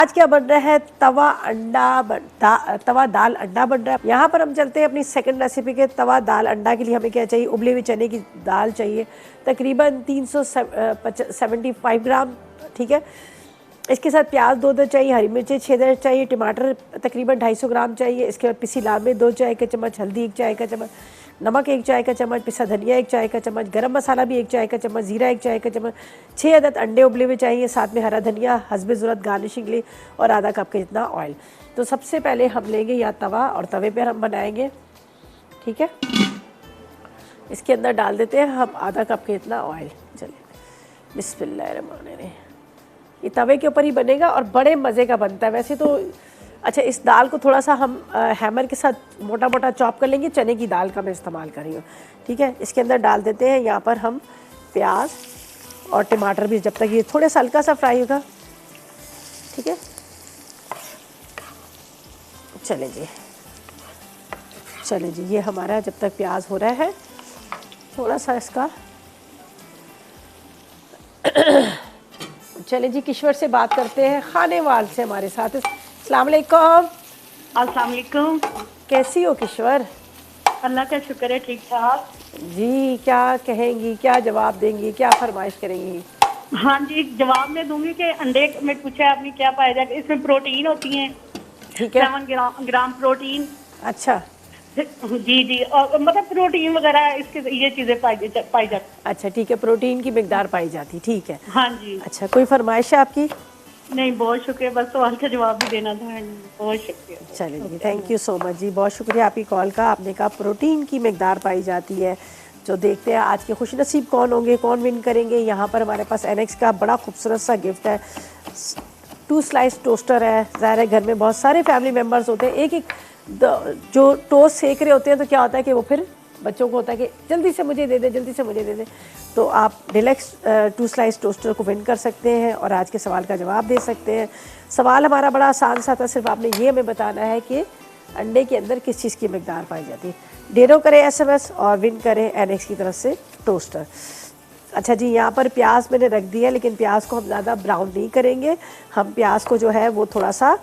आज क्या बन रहा है? तवा दाल अंडा बन रहा है। यहाँ पर हम चलते हैं अपनी सेकंड रेसिपी के तवा दाल अंडा के लिए हमें क्या चाहिए? उबले हुए चने की दाल चाहिए, तकरीबन 375 ग्राम। ठीक है, इसके साथ प्याज 2 चाहिए, हरी मिर्चें 6 चाहिए, टमाटर तकरीबन 250 ग्राम चाहिए। इसके बाद पिसी लाल मिर्च 2 चाय का चम्मच, हल्दी 1 चाय का चम्मच, नमक 1 चाय का चम्मच, पिसा धनिया 1 चाय का चम्मच, गरम मसाला भी 1 चाय का चम्मच, जीरा 1 चाय का चम्मच, 6 अदद अंडे उबले हुए चाहिए, साथ में हरा धनिया हस्बे ज़रूरत गार्निशिंग लिए, और आधा कप के जितना ऑयल। तो सबसे पहले हम लेंगे यहाँ तवा, और तवे पर हम बनाएंगे। ठीक है, इसके अंदर डाल देते हैं हम आधा कप के इतना ऑयल। चलिए, बिस्मिल्लाहिर्रहमानिर्रहीम। ये तवे के ऊपर ही बनेगा और बड़े मज़े का बनता है वैसे तो। अच्छा, इस दाल को थोड़ा सा हम हैमर के साथ मोटा मोटा चॉप कर लेंगे। चने की दाल का मैं इस्तेमाल कर रही हूँ। ठीक है, इसके अंदर डाल देते हैं यहाँ पर हम प्याज और टमाटर भी, जब तक ये थोड़े सा हल्का सा फ्राई होगा। ठीक है, चले जी, ये हमारा जब तक प्याज हो रहा है थोड़ा सा इसका चले जी, किश्वर से बात करते हैं, खानेवाल से हमारे साथ। अस्सलाम वालेकुम। अस्सलाम वालेकुम। कैसी हो किश्वर? अल्लाह का शुक्र है, ठीक ठाक। जी, क्या कहेंगी, क्या जवाब देंगी, क्या फरमाइश करेंगी? हाँ जी, जवाब मैं दूंगी कि अंडे में पूछा है आपने क्या पाया जाए। इसमें प्रोटीन होती है। ठीक है, 7 ग्राम प्रोटीन। अच्छा जी, और मतलब प्रोटीन वगैरह इसके ये चीजें पाई जाती। अच्छा, ठीक है, प्रोटीन की मिकदार पाई जाती। ठीक है, हाँ जी। अच्छा, कोई फरमाइश है आपकी? नहीं, बहुत शुक्रिया, बस सवाल का जवाब भी देना था। बहुत शुक्रिया। चलिए जी, थैंक यू सो मच जी, बहुत शुक्रिया आपकी कॉल का। आपने कहा प्रोटीन की मिकदार पाई जाती है। जो देखते हैं आज के खुश नसीब कौन होंगे, कौन विन करेंगे। यहाँ पर हमारे पास एनेक्स का बड़ा खूबसूरत सा गिफ्ट है। 2 स्लाइस टोस्टर है। ज़ाहिर है घर में बहुत सारे फैमिली मेम्बर्स होते हैं, एक जो टोस्ट सेक रहे होते हैं तो क्या होता है कि वो फिर बच्चों को होता है कि जल्दी से मुझे दे दे, जल्दी से मुझे दे दे। तो आप डिलक्स 2 स्लाइस टोस्टर को विन कर सकते हैं और आज के सवाल का जवाब दे सकते हैं। सवाल हमारा बड़ा आसान सा था, सिर्फ आपने ये हमें बताना है कि अंडे के अंदर किस चीज़ की मिकदार पाई जाती है। डेरो करें SMS और विन करें एनेक्स की तरफ से टोस्टर। अच्छा जी, यहाँ पर प्याज मैंने रख दिया, लेकिन प्याज को हम ज़्यादा ब्राउन नहीं करेंगे। हम प्याज को जो है वो थोड़ा सा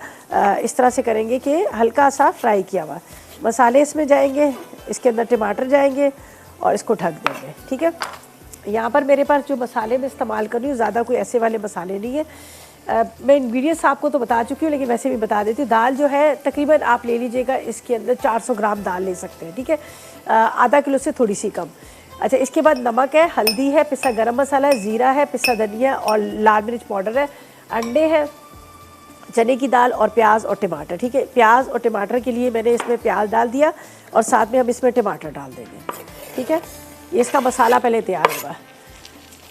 इस तरह से करेंगे कि हल्का सा फ्राई किया हुआ। मसाले इसमें जाएंगे, इसके अंदर टमाटर जाएंगे और इसको ढक देंगे। ठीक है, यहाँ पर मेरे पास जो मसाले मैं इस्तेमाल कर रही हूँ ज़्यादा कोई ऐसे वाले मसाले नहीं है। मैं इंग्रेडिएंट्स आपको तो बता चुकी हूँ, लेकिन वैसे भी बता देती हूँ। दाल जो है तकरीबन आप ले लीजिएगा, इसके अंदर 400 ग्राम दाल ले सकते हैं। ठीक है, आधा किलो से थोड़ी सी कम। अच्छा, इसके बाद नमक है, हल्दी है, पिसा गरम मसाला है, ज़ीरा है, पिसा धनिया और लाल मिर्च पाउडर है, अंडे हैं, चने की दाल और प्याज और टमाटर। ठीक है, प्याज और टमाटर के लिए मैंने इसमें प्याज डाल दिया और साथ में हम इसमें टमाटर डाल देंगे। ठीक है, ये इसका मसाला पहले तैयार होगा।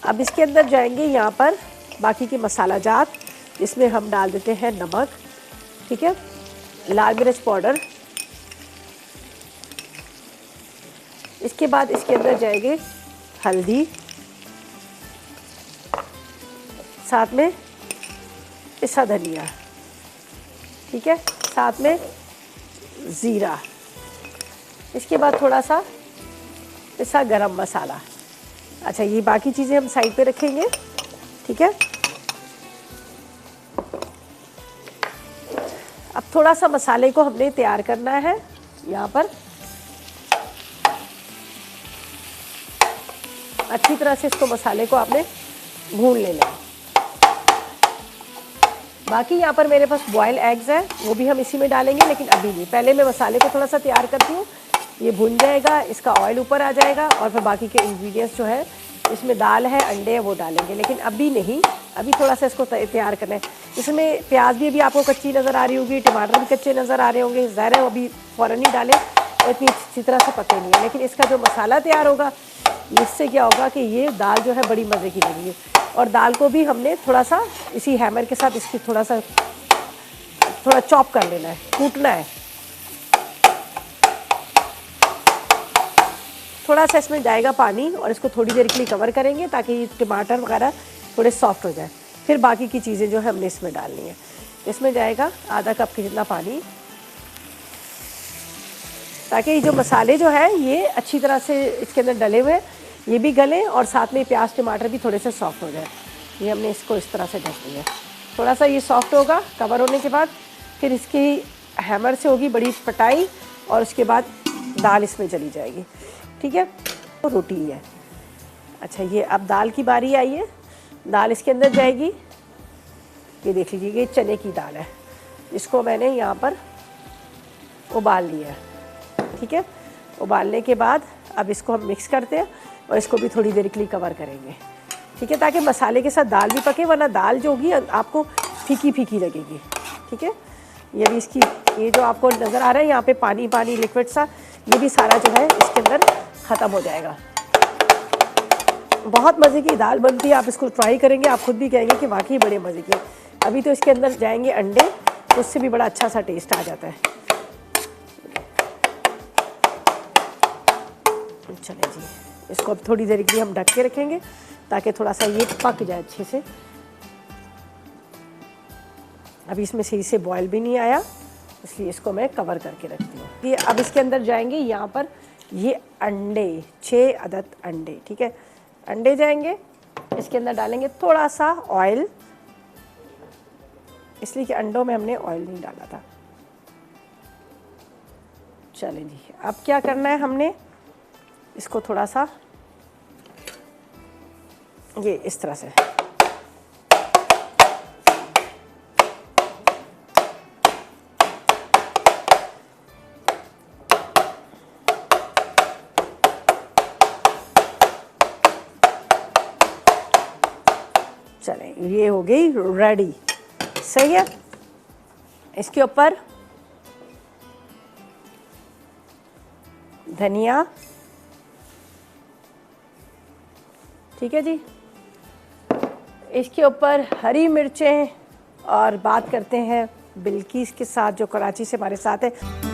अब इसके अंदर जाएंगे यहाँ पर बाकी के मसाला जात। इसमें हम डाल देते हैं नमक, ठीक है, लाल मिर्च पाउडर। इसके बाद इसके अंदर जाएंगे हल्दी, साथ में पिसा धनिया, ठीक है, साथ में ज़ीरा। इसके बाद थोड़ा सा पिसा गरम मसाला। अच्छा, ये बाकी चीज़ें हम साइड पे रखेंगे। ठीक है, अब थोड़ा सा मसाले को हमने तैयार करना है। यहाँ पर अच्छी तरह से इसको मसाले को आपने भून लेना है। बाकी यहाँ पर मेरे पास बॉयल एग्स है, वो भी हम इसी में डालेंगे, लेकिन अभी नहीं। पहले मैं मसाले को थोड़ा सा तैयार करती हूँ, ये भून जाएगा, इसका ऑयल ऊपर आ जाएगा और फिर बाकी के इंग्रेडिएंट्स जो है इसमें दाल है, अंडे है, वो डालेंगे, लेकिन अभी नहीं। अभी थोड़ा सा इसको तैयार करना है। इसमें प्याज भी अभी आपको कच्ची नज़र आ रही होगी, टमाटर भी कच्चे नज़र आ रहे होंगे। ज़ाहिर है वो अभी फ़ौरन ही डालें और इतनी अच्छी तरह से पके नहीं है, लेकिन इसका जो मसाला तैयार होगा इससे क्या होगा कि ये दाल जो है बड़ी मज़े की लगेगी। और दाल को भी हमने थोड़ा सा इसी हैमर के साथ इसकी थोड़ा चॉप कर लेना है, कूटना है। थोड़ा सा इसमें जाएगा पानी और इसको थोड़ी देर के लिए कवर करेंगे ताकि टमाटर वगैरह थोड़े सॉफ्ट हो जाए। फिर बाकी की चीज़ें जो है हमने इसमें डालनी है। इसमें जाएगा आधा कप के जितना पानी, ताकि ये जो मसाले जो है ये अच्छी तरह से इसके अंदर डले हुए ये भी गले और साथ में प्याज टमाटर भी थोड़े से सॉफ्ट हो जाए। ये हमने इसको इस तरह से ढक दिया। थोड़ा सा ये सॉफ्ट होगा कवर होने के बाद, फिर इसकी हैमर से होगी बड़ी पटाई और उसके बाद दाल इसमें चली जाएगी। ठीक है, तो रोटी है। अच्छा, ये अब दाल की बारी आई है, दाल इसके अंदर जाएगी। ये देख लीजिए, ये चने की दाल है, इसको मैंने यहाँ पर उबाल लिया है। ठीक है, उबालने के बाद अब इसको हम मिक्स करते हैं और इसको भी थोड़ी देर के लिए कवर करेंगे। ठीक है, ताकि मसाले के साथ दाल भी पके, वरना दाल जो होगी आपको फीकी फीकी लगेगी। ठीक है, ये भी इसकी, ये जो आपको नज़र आ रहा है यहाँ पे पानी पानी लिक्विड सा, ये भी सारा जो है इसके अंदर ख़त्म हो जाएगा। बहुत मज़े की दाल बनती है, आप इसको ट्राई करेंगे, आप खुद भी कहेंगे कि वाकई बड़े मज़े की। अभी तो इसके अंदर जाएंगे अंडे, तो उससे भी बड़ा अच्छा सा टेस्ट आ जाता है। चले जी, इसको अब थोड़ी देर के लिए हम ढक के रखेंगे ताकि थोड़ा सा ये पक जाए अच्छे से। अभी इसमें सही से बॉयल भी नहीं आया, इसलिए इसको मैं कवर करके रखती हूँ। ये अब इसके अंदर जाएंगे यहाँ पर ये अंडे, 6 अदद अंडे। ठीक है, अंडे जाएंगे, इसके अंदर डालेंगे थोड़ा सा ऑयल, इसलिए कि अंडों में हमने ऑयल नहीं डाला था। चलें जी, अब क्या करना है, हमने इसको थोड़ा सा ये इस तरह से चलें, ये हो गई रेडी। सही है, इसके ऊपर धनिया। ठीक है जी, इसके ऊपर हरी मिर्चें। और बात करते हैं बिल्किस के साथ, जो कराची से हमारे साथ है।